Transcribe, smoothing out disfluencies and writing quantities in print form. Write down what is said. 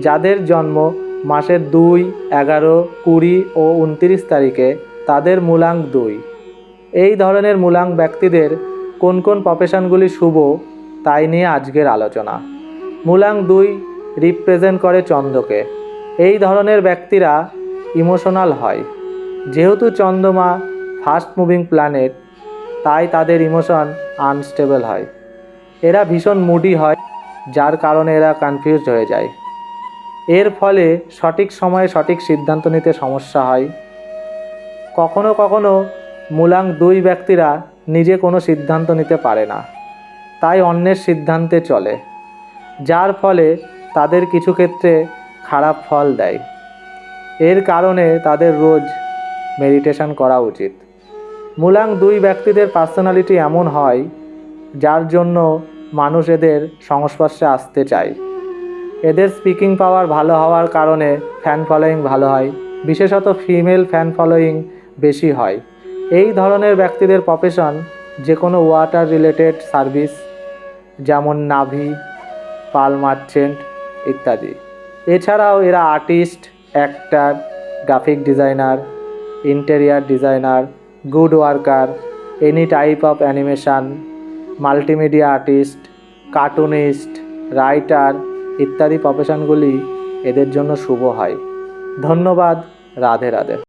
যাদের জন্ম মাসের 2, 11, 20 ও 29 তারিখে তাদের মূলাঙ্ক 2। এই ধরনের মূলাঙ্ক ব্যক্তিদের কোন কোন প্রফেশনগুলি শুভ তাই নিয়ে আজকের আলোচনা। মূলাঙ্ক 2 রিপ্রেজেন্ট করে চন্দ্রকে। এই ধরনের ব্যক্তিরা ইমোশনাল হয়। যেহেতু চন্দ্রমা ফাস্ট মুভিং প্ল্যানেট, তাই তাদের ইমোশন আনস্টেবল হয়। এরা ভীষণ মুডি হয়, যার কারণে এরা কনফিউজড হয়ে যায়। এর ফলে সঠিক সময়ে সঠিক সিদ্ধান্ত নিতে সমস্যা হয়। কখনো কখনো মূলাঙ্ক 2 ব্যক্তিরা নিজে কোনো সিদ্ধান্ত নিতে পারে না, তাই অন্যের সিদ্ধান্তে চলে, যার ফলে তাদের কিছু ক্ষেত্রে খারাপ ফল দেয়। এর কারণে তাদের রোজ মেডিটেশন করা উচিত। মূলাঙ্ক 2 ব্যক্তিদের পার্সোনালিটি এমন হয় যার জন্য মানুষ এদের সংস্পর্শে আসতে চায়। এদের স্পিকিং পাওয়ার ভালো হওয়ার কারণে ফ্যান ফলোয়িং ভালো হয়, বিশেষত ফিমেল ফ্যান ফলোয়িং বেশি হয়। এই ধরনের ব্যক্তিদের প্রফেশন যে কোনো ওয়াটার রিলেটেড সার্ভিস, যেমন নাভি, পার্ল মার্চেন্ট ইত্যাদি। এছাড়াও এরা artist, actor, graphic designer, interior designer, good worker, any type of animation, multimedia artist, cartoonist, writer ইত্যাদি প্রফেশনগুলি এদের জন্য শুভ হয়। ধন্যবাদ। রাধে রাধে।